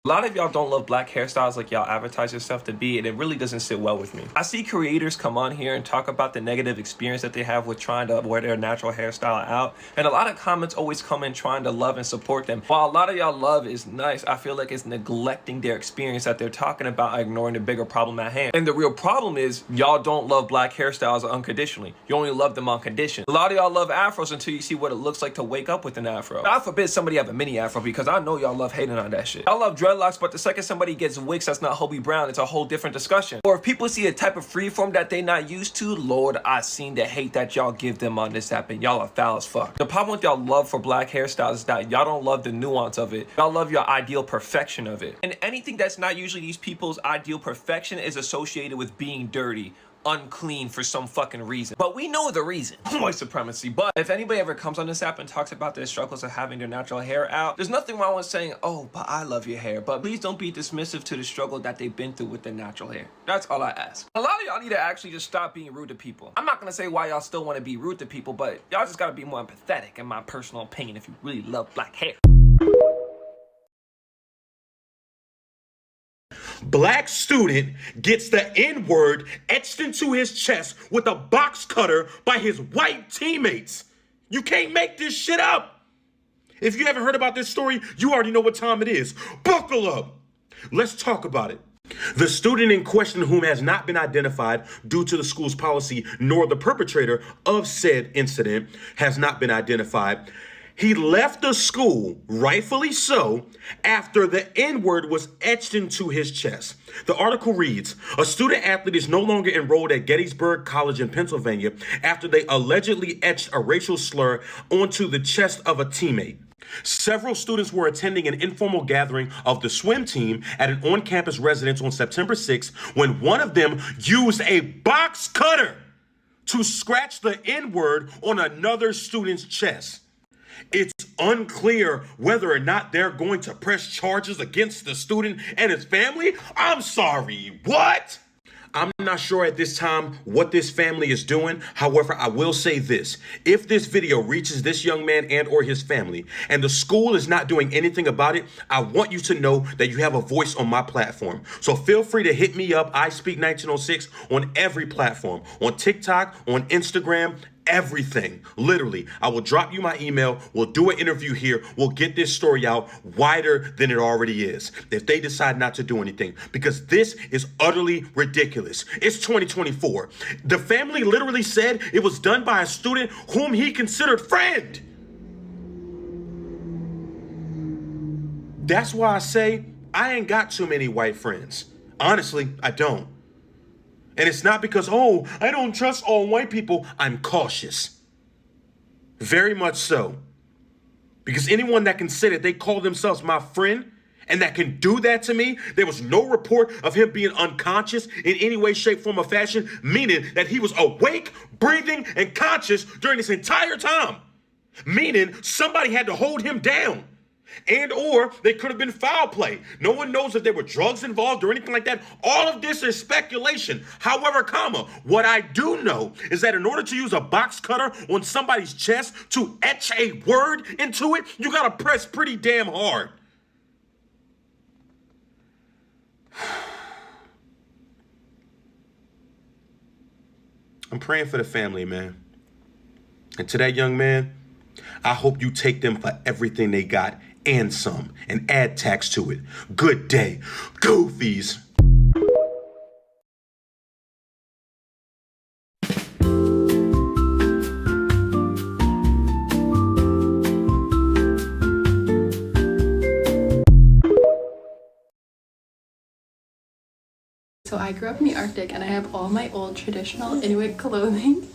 A lot of y'all don't love black hairstyles like y'all advertise yourself to be, and it really doesn't sit well with me. I see creators come on here and talk about the negative experience that they have with trying to wear their natural hairstyle out, and a lot of comments always come in trying to love and support them. While a lot of y'all love is nice, I feel like it's neglecting their experience that they're talking about, ignoring the bigger problem at hand. And the real problem is y'all don't love black hairstyles unconditionally. You only love them on condition. A lot of y'all love afros until you see what it looks like to wake up with an afro. God forbid somebody have a mini afro, because I know y'all love hating on that shit. Y'all love dreadlocks, but the second somebody gets wigs that's not Hobie Brown, it's a whole different discussion. Or if people see a type of freeform that they not used to, Lord, I seen the hate that y'all give them on this app, and y'all are foul as fuck. The problem with y'all love for black hairstyles is that y'all don't love the nuance of it. Y'all love your ideal perfection of it. And anything that's not usually these people's ideal perfection is associated with being dirty, unclean for some fucking reason. But we know the reason. White supremacy. But if anybody ever comes on this app and talks about their struggles of having their natural hair out, there's nothing wrong with saying, oh, but I love your hair. But please don't be dismissive to the struggle that they've been through with their natural hair. That's all I ask. A lot of y'all need to actually just stop being rude to people. I'm not gonna say why y'all still want to be rude to people, but y'all just gotta be more empathetic, in my personal opinion, if you really love black hair. Black student gets the N-word etched into his chest with a box cutter by his white teammates. You can't make this shit up. If you haven't heard about this story, you already know what time it is. Buckle up. Let's talk about it. The student in question, whom has not been identified due to the school's policy, nor the perpetrator of said incident has not been identified. He left the school, rightfully so, after the N-word was etched into his chest. The article reads, a student athlete is no longer enrolled at Gettysburg College in Pennsylvania after they allegedly etched a racial slur onto the chest of a teammate. Several students were attending an informal gathering of the swim team at an on-campus residence on September 6th when one of them used a box cutter to scratch the N-word on another student's chest. It's unclear whether or not they're going to press charges against the student and his family. I'm sorry, what? I'm not sure at this time what this family is doing. However, I will say this. If this video reaches this young man and or his family and the school is not doing anything about it, I want you to know that you have a voice on my platform. So feel free to hit me up, I Speak 1906, on every platform, on TikTok, on Instagram, everything. Literally, I will drop you my email. We'll do an interview here. We'll get this story out wider than it already is if they decide not to do anything, because this is utterly ridiculous. It's 2024. The family literally said it was done by a student whom he considered friend. That's why I say I ain't got too many white friends. Honestly, I don't. And it's not because, oh, I don't trust all white people. I'm cautious. Very much so. Because anyone that can say that they call themselves my friend and that can do that to me, there was no report of him being unconscious in any way, shape, form, or fashion, meaning that he was awake, breathing, and conscious during this entire time. Meaning somebody had to hold him down. And or they could have been foul play. No one knows if there were drugs involved or anything like that. All of this is speculation. However, what I do know is that in order to use a box cutter on somebody's chest to etch a word into it, you gotta press pretty damn hard. I'm praying for the family, man. And to that young man, I hope you take them for everything they got and some, and add tax to it. Good day, goofies. So I grew up in the Arctic and I have all my old traditional Inuit clothing.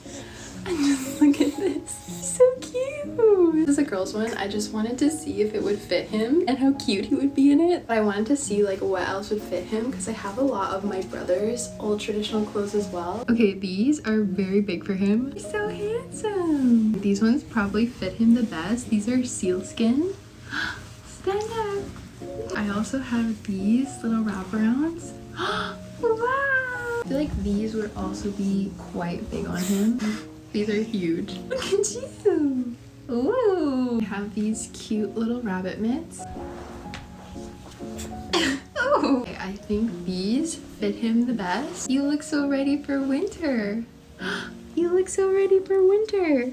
And just look at this, so cute. This is a girl's one. I just wanted to see if it would fit him and how cute he would be in it. I wanted to see like what else would fit him because I have a lot of my brother's old traditional clothes as well. Okay, these are very big for him. He's so handsome. These ones probably fit him the best. These are sealskin. Stand up. I also have these little wraparounds. Wow. I feel like these would also be quite big on him. These are huge. Look at you. Ooh. I have these cute little rabbit mitts. I think these fit him the best. You look so ready for winter. You look so ready for winter.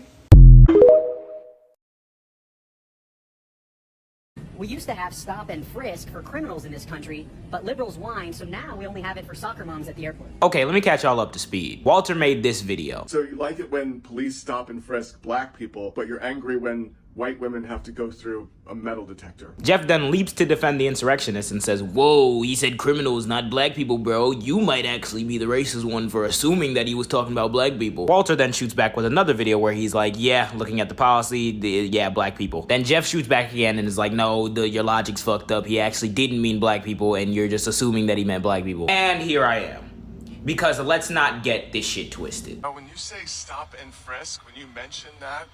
We used to have stop and frisk for criminals in this country, but liberals whine, so now we only have it for soccer moms at the airport. Okay, let me catch y'all up to speed. Walter made this video. So you like it when police stop and frisk black people, but you're angry when white women have to go through a metal detector. Jeff then leaps to defend the insurrectionists and says, whoa, he said criminals, not black people, bro. You might actually be the racist one for assuming that he was talking about black people. Walter then shoots back with another video where he's like, yeah, looking at the policy, yeah, black people. Then Jeff shoots back again and is like, no, your logic's fucked up. He actually didn't mean black people and you're just assuming that he meant black people. And here I am. Because let's not get this shit twisted. Now, when you say stop and frisk, when you mention that,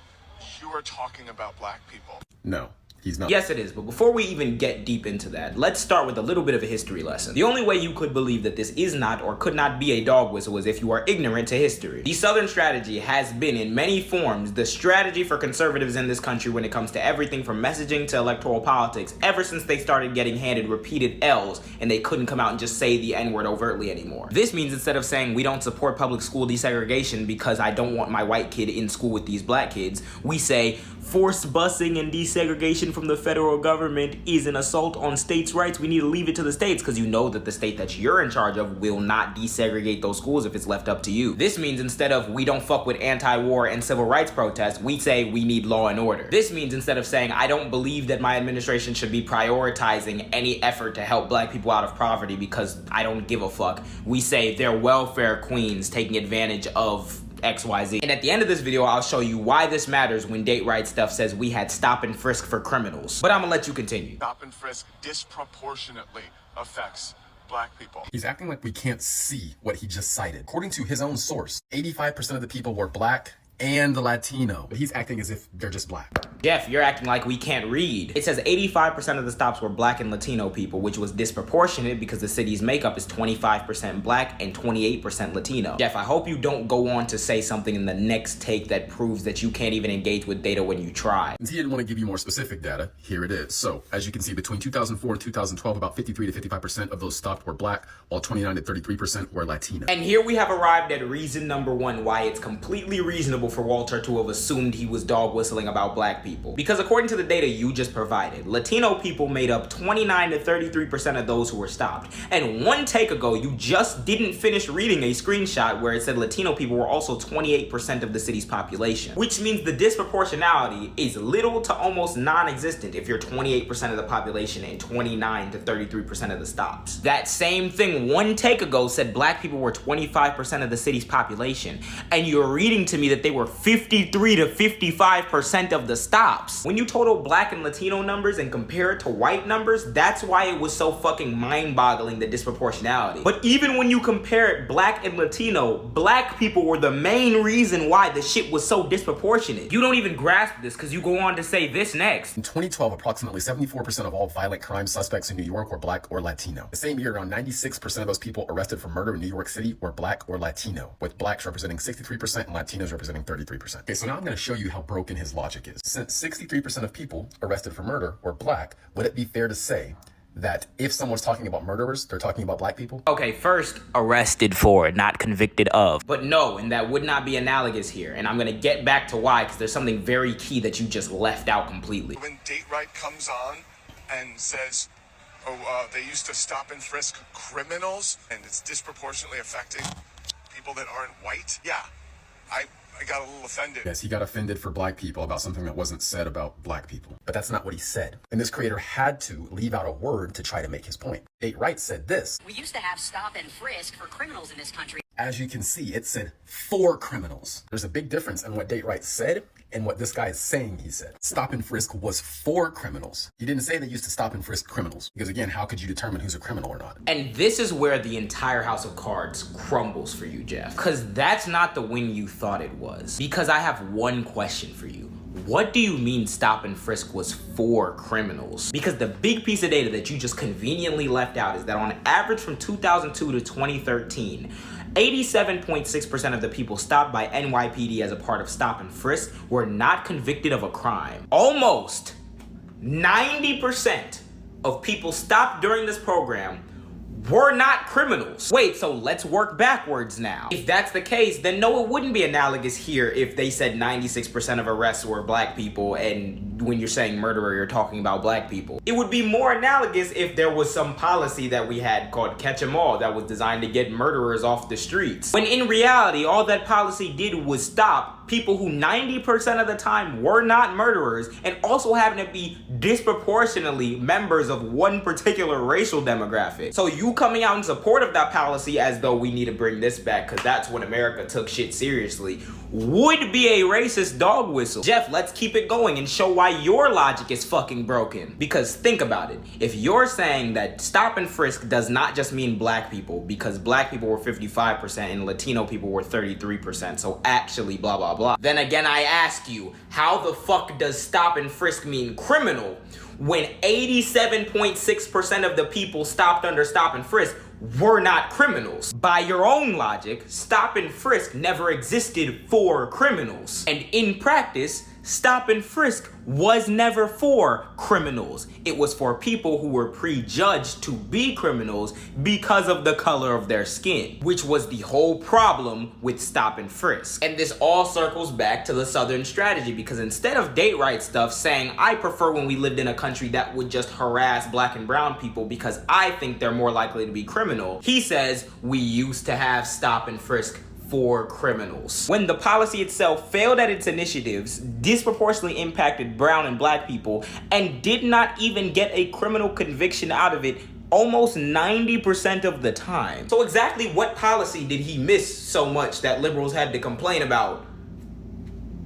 you are talking about black people. No, he's not. Yes, it is, but before we even get deep into that, let's start with a little bit of a history lesson. The only way you could believe that this is not or could not be a dog whistle is if you are ignorant to history. The Southern strategy has been, in many forms, the strategy for conservatives in this country when it comes to everything from messaging to electoral politics, ever since they started getting handed repeated L's and they couldn't come out and just say the N-word overtly anymore. This means instead of saying we don't support public school desegregation because I don't want my white kid in school with these black kids, we say forced busing and desegregation from the federal government is an assault on states' rights. We need to leave it to the states because you know that the state that you're in charge of will not desegregate those schools if it's left up to you. This means instead of we don't fuck with anti-war and civil rights protests, we say we need law and order. This means instead of saying I don't believe that my administration should be prioritizing any effort to help black people out of poverty because I don't give a fuck, we say they're welfare queens taking advantage of XYZ. And at the end of this video, I'll show you why this matters when Date Right Stuff says we had stop and frisk for criminals. But I'm gonna let you continue. Stop and frisk disproportionately affects black people. He's acting like we can't see what he just cited. According to his own source, 85% of the people were black and Latino. But he's acting as if they're just black. Jeff, you're acting like we can't read. It says 85% of the stops were black and Latino people, which was disproportionate because the city's makeup is 25% black and 28% Latino. Jeff, I hope you don't go on to say something in the next take that proves that you can't even engage with data when you try. Since he didn't want to give you more specific data, here it is. So, as you can see, between 2004 and 2012, about 53 to 55% of those stopped were black, while 29 to 33% were Latino. And here we have arrived at reason number one why it's completely reasonable for Walter to have assumed he was dog whistling about black people. Because according to the data you just provided, Latino people made up 29 to 33% of those who were stopped. And one take ago, you just didn't finish reading a screenshot where it said Latino people were also 28% of the city's population. Which means the disproportionality is little to almost non-existent if you're 28% of the population and 29 to 33% of the stops. That same thing one take ago said black people were 25% of the city's population. And you're reading to me that they were 53 to 55% of the stops. When you total black and Latino numbers and compare it to white numbers, that's why it was so fucking mind-boggling, the disproportionality. But even when you compare it black and Latino, black people were the main reason why the shit was so disproportionate. You don't even grasp this because you go on to say this next. In 2012, approximately 74% of all violent crime suspects in New York were black or Latino. The same year, around 96% of those people arrested for murder in New York City were black or Latino, with blacks representing 63% and Latinos representing 33%. Okay, so now I'm going to show you how broken his logic is. Since 63% of people arrested for murder were black, would it be fair to say that if someone's talking about murderers, they're talking about black people? Okay, first, arrested for, not convicted of. But no, and that would not be analogous here. And I'm gonna get back to why, because there's something very key that you just left out completely. When Date Right comes on and says, they used to stop and frisk criminals and it's disproportionately affecting people that aren't white, yeah, I got a little offended. Yes, he got offended for black people about something that wasn't said about black people. But that's not what he said. And this creator had to leave out a word to try to make his point. Date Right said this. We used to have stop and frisk for criminals in this country. As you can see, it said for criminals. There's a big difference in what Date Right said and what this guy is saying he said. Stop and frisk was for criminals. He didn't say they used to stop and frisk criminals. Because again, how could you determine who's a criminal or not? And this is where the entire house of cards crumbles for you, Jeff. Because that's not the win you thought it was. Because I have one question for you. What do you mean stop and frisk was for criminals? Because the big piece of data that you just conveniently left out is that on average from 2002 to 2013, 87.6% of the people stopped by NYPD as a part of stop and frisk were not convicted of a crime. Almost 90% of people stopped during this program were not criminals. Wait, so let's work backwards now. If that's the case, then no, it wouldn't be analogous here if they said 96% of arrests were black people, and when you're saying murderer, you're talking about black people. It would be more analogous if there was some policy that we had called Catch 'em All that was designed to get murderers off the streets. When in reality, all that policy did was stop people who 90% of the time were not murderers and also happen to be disproportionately members of one particular racial demographic. So you coming out in support of that policy as though we need to bring this back because that's when America took shit seriously would be a racist dog whistle. Jeff, let's keep it going and show why your logic is fucking broken. Because think about it. If you're saying that stop and frisk does not just mean black people, because black people were 55% and Latino people were 33%, so actually blah blah blah. Then again, I ask you, how the fuck does stop and frisk mean criminal when 87.6% of the people stopped under stop and frisk were not criminals? By your own logic, stop and frisk never existed for criminals. And in practice, stop and frisk was never for criminals. It was for people who were prejudged to be criminals because of the color of their skin, which was the whole problem with stop and frisk. And this all circles back to the Southern strategy, because instead of date right stuff saying, I prefer when we lived in a country that would just harass black and brown people because I think they're more likely to be criminal, he says we used to have stop and frisk for criminals. When the policy itself failed at its initiatives, disproportionately impacted brown and black people, and did not even get a criminal conviction out of it almost 90% of the time. So exactly what policy did he miss so much that liberals had to complain about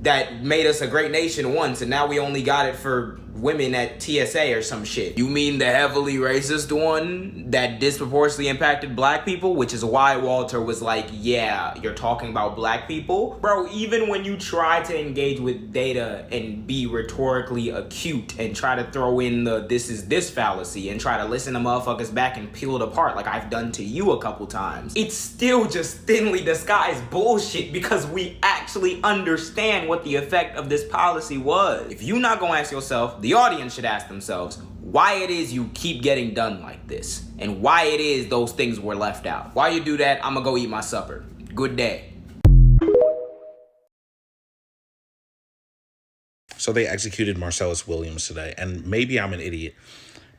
that made us a great nation once, and now we only got it for women at TSA or some shit? You mean the heavily racist one that disproportionately impacted black people, which is why Walter was like, yeah, you're talking about black people? Bro, even when you try to engage with data and be rhetorically acute and try to throw in the this is this fallacy and try to listen to motherfuckers back and peel it apart like I've done to you a couple times, it's still just thinly disguised bullshit because we actually understand what the effect of this policy was. If you're not gonna ask yourself, the audience should ask themselves why it is you keep getting done like this and why it is those things were left out. While you do that, I'm gonna go eat my supper. Good day. So they executed Marcellus Williams today, and maybe I'm an idiot,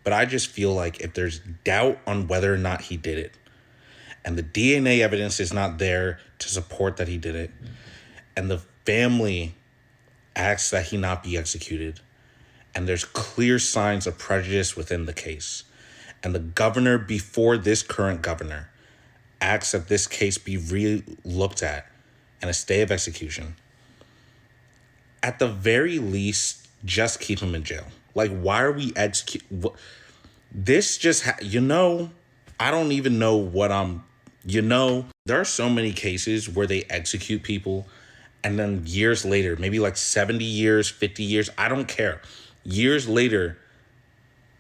but I just feel like if there's doubt on whether or not he did it, and the DNA evidence is not there to support that he did it, and the family asks that he not be executed, and there's clear signs of prejudice within the case, and the governor before this current governor asks that this case be re-looked at and a stay of execution, at the very least, just keep him in jail. Like, why are we this just, I don't even know what there are so many cases where they execute people and then years later, maybe like 70 years, 50 years, I don't care. Years later,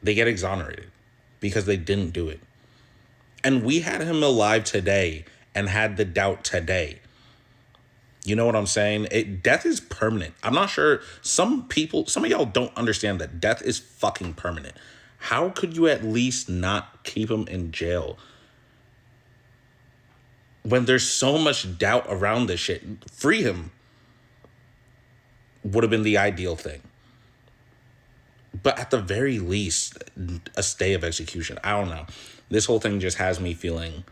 they get exonerated because they didn't do it. And we had him alive today and had the doubt today. You know what I'm saying? Death is permanent. I'm not sure. Some of y'all don't understand that death is fucking permanent. How could you at least not keep him in jail when there's so much doubt around this shit? Free him would have been the ideal thing. But at the very least, a stay of execution. I don't know. This whole thing just has me feeling,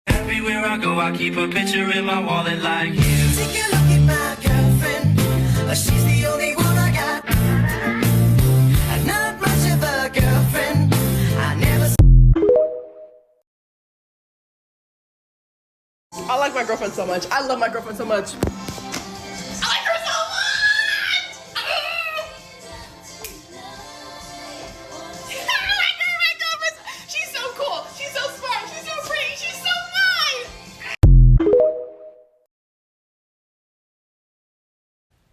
Everywhere I go, I keep a picture in my wallet like you. Take a look at my girlfriend. She's the only one I got. I'm not much of a girlfriend. I never. I like my girlfriend so much. I love my girlfriend so much. I like her so much! my girlfriend. She's so cool. She's so smart. She's so pretty. She's so mine.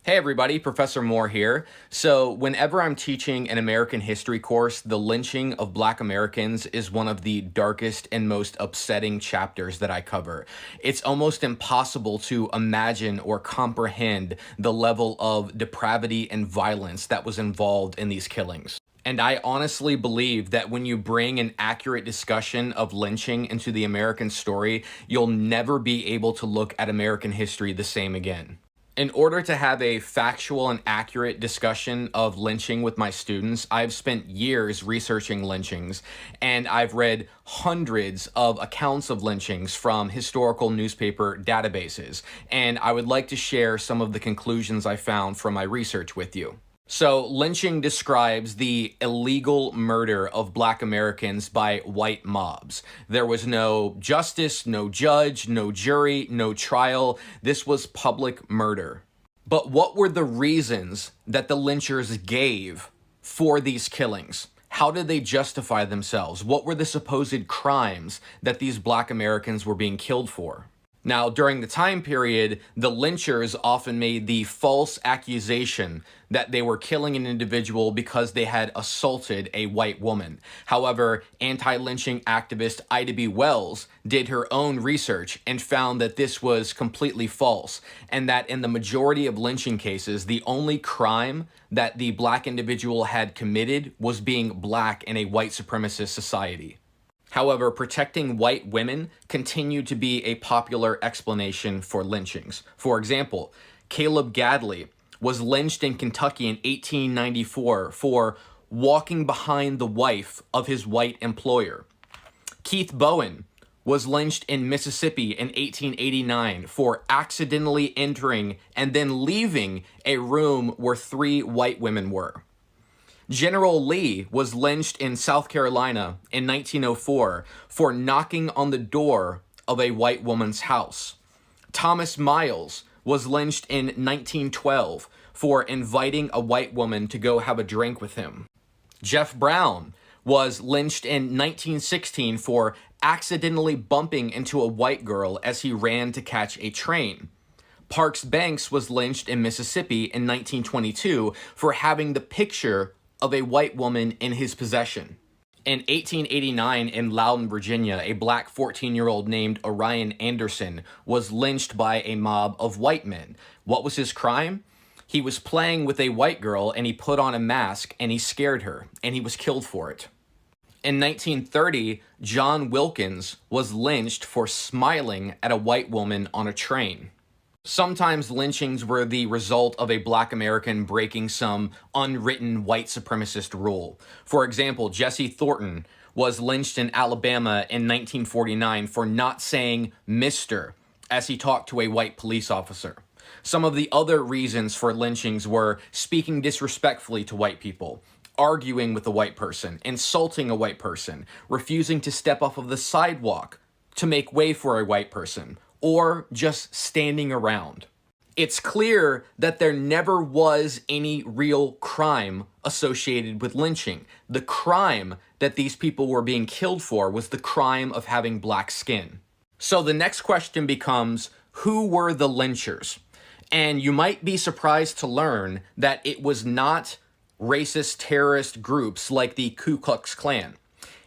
Hey everybody, Professor Moore here. So whenever I'm teaching an American history course, the lynching of Black Americans is one of the darkest and most upsetting chapters that I cover. It's almost impossible to imagine or comprehend the level of depravity and violence that was involved in these killings. And I honestly believe that when you bring an accurate discussion of lynching into the American story, you'll never be able to look at American history the same again. In order to have a factual and accurate discussion of lynching with my students, I've spent years researching lynchings, and I've read hundreds of accounts of lynchings from historical newspaper databases, and I would like to share some of the conclusions I found from my research with you. So, lynching describes the illegal murder of Black Americans by white mobs. There was no justice, no judge, no jury, no trial. This was public murder. But what were the reasons that the lynchers gave for these killings? How did they justify themselves? What were the supposed crimes that these Black Americans were being killed for? Now, during the time period, the lynchers often made the false accusation that they were killing an individual because they had assaulted a white woman. However, anti-lynching activist Ida B. Wells did her own research and found that this was completely false, and that in the majority of lynching cases, the only crime that the Black individual had committed was being Black in a white supremacist society. However, protecting white women continued to be a popular explanation for lynchings. For example, Caleb Gadley was lynched in Kentucky in 1894 for walking behind the wife of his white employer. Keith Bowen was lynched in Mississippi in 1889 for accidentally entering and then leaving a room where 3 white women were. General Lee was lynched in South Carolina in 1904 for knocking on the door of a white woman's house. Thomas Miles was lynched in 1912 for inviting a white woman to go have a drink with him. Jeff Brown was lynched in 1916 for accidentally bumping into a white girl as he ran to catch a train. Parks Banks was lynched in Mississippi in 1922 for having the picture of a white woman in his possession. In 1889 in Loudon, Virginia, a Black 14-year-old named Orion Anderson was lynched by a mob of white men. What was his crime? He was playing with a white girl and he put on a mask and he scared her, and he was killed for it. In 1930, John Wilkins was lynched for smiling at a white woman on a train. Sometimes lynchings were the result of a Black American breaking some unwritten white supremacist rule. For example, Jesse Thornton was lynched in Alabama in 1949 for not saying Mr. as he talked to a white police officer. Some of the other reasons for lynchings were speaking disrespectfully to white people, arguing with a white person, insulting a white person, refusing to step off of the sidewalk to make way for a white person, or just standing around. It's clear that there never was any real crime associated with lynching. The crime that these people were being killed for was the crime of having Black skin. So the next question becomes, who were the lynchers? And you might be surprised to learn that it was not racist terrorist groups like the Ku Klux Klan.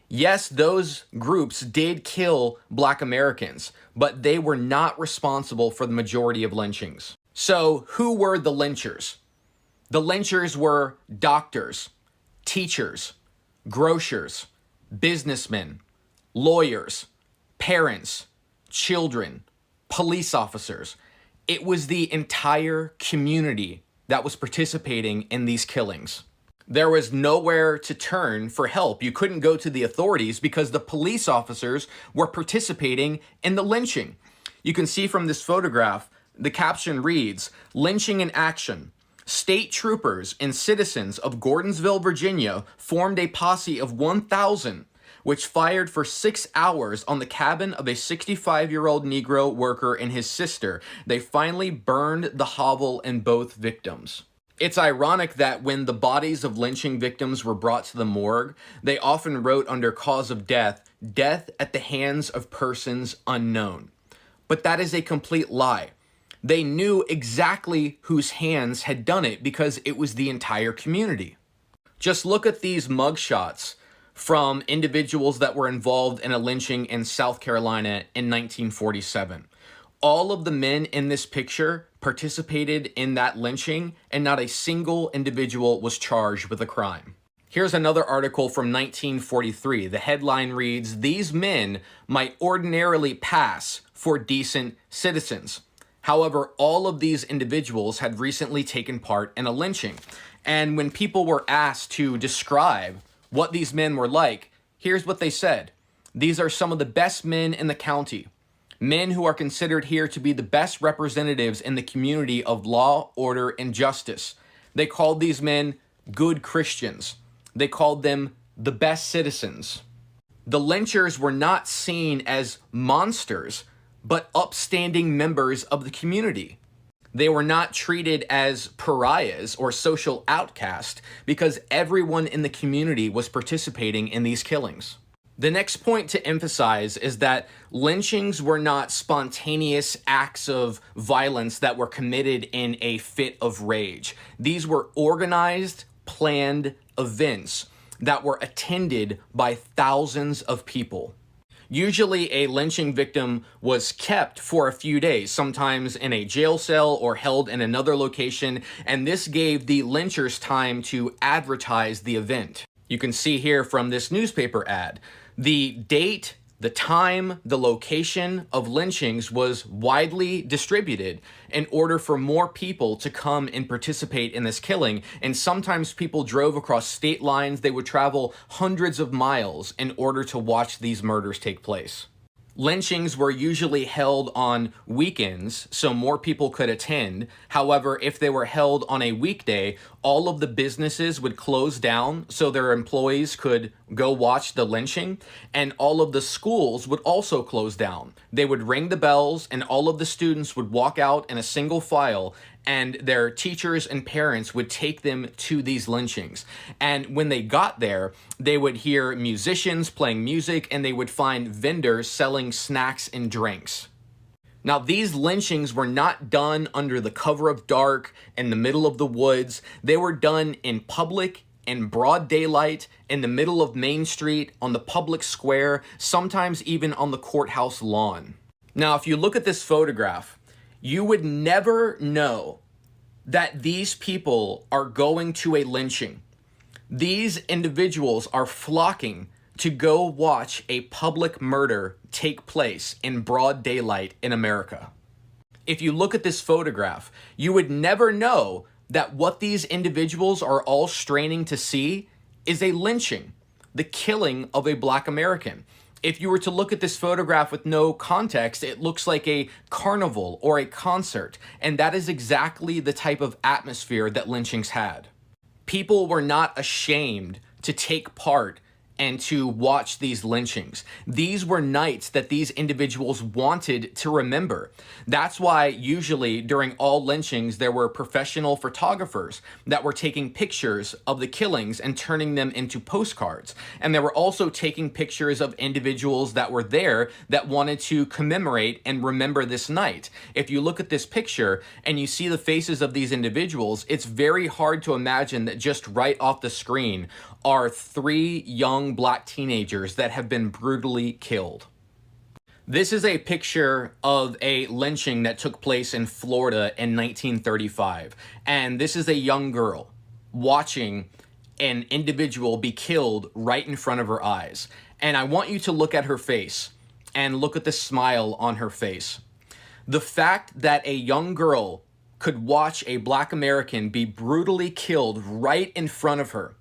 Yes, those groups did kill Black Americans, but they were not responsible for the majority of lynchings. So, who were the lynchers? The lynchers were doctors, teachers, grocers, businessmen, lawyers, parents, children, police officers. It was the entire community that was participating in these killings. There was nowhere to turn for help. You couldn't go to the authorities because the police officers were participating in the lynching. You can see from this photograph, the caption reads, "Lynching in action. State troopers and citizens of Gordonsville, Virginia formed a posse of 1,000 which fired for 6 hours on the cabin of a 65-year-old Negro worker and his sister. They finally burned the hovel and both victims." It's ironic that when the bodies of lynching victims were brought to the morgue, they often wrote under cause of death, "death at the hands of persons unknown." But that is a complete lie. They knew exactly whose hands had done it because it was the entire community. Just look at these mugshots from individuals that were involved in a lynching in South Carolina in 1947. All of the men in this picture participated in that lynching, and not a single individual was charged with a crime. Here's another article from 1943. The headline reads, "These men might ordinarily pass for decent citizens. However, all of these individuals had recently taken part in a lynching." And when people were asked to describe what these men were like, here's what they said. "These are some of the best men in the county. Men who are considered here to be the best representatives in the community of law, order, and justice. They called these men good Christians. They called them the best citizens." The lynchers were not seen as monsters, but upstanding members of the community. They were not treated as pariahs or social outcasts because everyone in the community was participating in these killings. The next point to emphasize is that lynchings were not spontaneous acts of violence that were committed in a fit of rage. These were organized, planned events that were attended by thousands of people. Usually a lynching victim was kept for a few days, sometimes in a jail cell or held in another location, and this gave the lynchers time to advertise the event. You can see here from this newspaper ad, the date, the time, the location of lynchings was widely distributed in order for more people to come and participate in this killing. And sometimes people drove across state lines. They would travel hundreds of miles in order to watch these murders take place. Lynchings were usually held on weekends, so more people could attend. However, if they were held on a weekday, all of the businesses would close down so their employees could go watch the lynching, and all of the schools would also close down. They would ring the bells, and all of the students would walk out in a single file, and their teachers and parents would take them to these lynchings. And when they got there, they would hear musicians playing music, and they would find vendors selling snacks and drinks. Now, these lynchings were not done under the cover of dark in the middle of the woods. They were done in public, in broad daylight, in the middle of Main Street, on the public square, sometimes even on the courthouse lawn. Now, if you look at this photograph, you would never know that these people are going to a lynching. These individuals are flocking to go watch a public murder take place in broad daylight in America. If you look at this photograph, you would never know that what these individuals are all straining to see is a lynching, the killing of a Black American. If you were to look at this photograph with no context, it looks like a carnival or a concert, and that is exactly the type of atmosphere that lynchings had. People were not ashamed to take part and to watch these lynchings. These were nights that these individuals wanted to remember. That's why usually during all lynchings, there were professional photographers that were taking pictures of the killings and turning them into postcards. And they were also taking pictures of individuals that were there that wanted to commemorate and remember this night. If you look at this picture and you see the faces of these individuals, it's very hard to imagine that just right off the screen are 3 young Black teenagers that have been brutally killed. This is a picture of a lynching that took place in Florida in 1935. And this is a young girl watching an individual be killed right in front of her eyes. And I want you to look at her face and look at the smile on her face. The fact that a young girl could watch a Black American be brutally killed right in front of her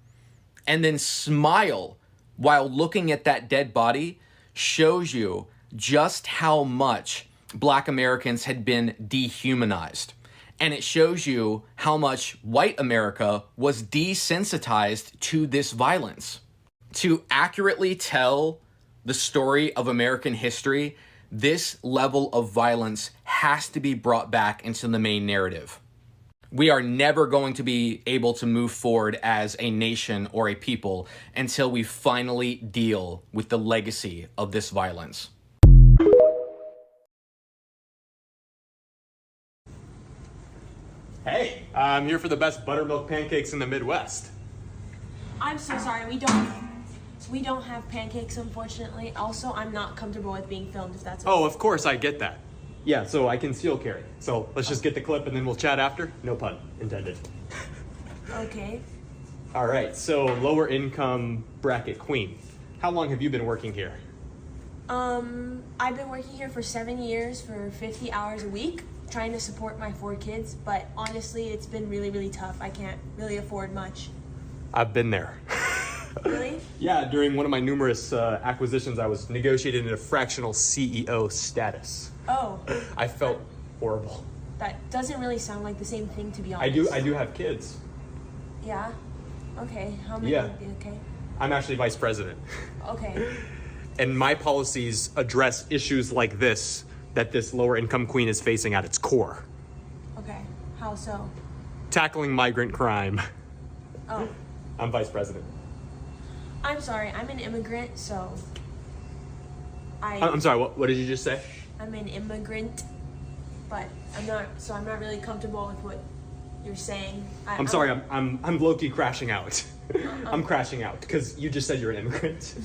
and then smile while looking at that dead body shows you just how much Black Americans had been dehumanized. And it shows you how much white America was desensitized to this violence. To accurately tell the story of American history, this level of violence has to be brought back into the main narrative. We are never going to be able to move forward as a nation or a people until we finally deal with the legacy of this violence. Hey, I'm here for the best buttermilk pancakes in the Midwest. I'm so sorry, we don't have pancakes, unfortunately. Also, I'm not comfortable with being filmed, if that's okay. Oh, of course, I get that. Yeah, so I conceal carry. So let's just get the clip and then we'll chat after. No pun intended. Okay. All right, so lower income bracket queen. How long have you been working here? I've been working here for 7 years for 50 hours a week, trying to support my 4 kids, but honestly, it's been really, really tough. I can't really afford much. I've been there. Really? Yeah, during one of my numerous acquisitions, I was negotiated into fractional CEO status. Oh. I felt horrible. That doesn't really sound like the same thing, to be honest. I do have kids. Yeah? Okay, how many? Yeah. Okay. I'm actually vice president. Okay. And my policies address issues like this that this lower income queen is facing at its core. Okay, how so? Tackling migrant crime. Oh. I'm vice president. I'm sorry, I'm an immigrant, so I'm sorry, what did you just say? I'm an immigrant, but I'm not really comfortable with what you're saying. I'm sorry, I'm low-key crashing out. I'm crashing out because you just said you're an immigrant.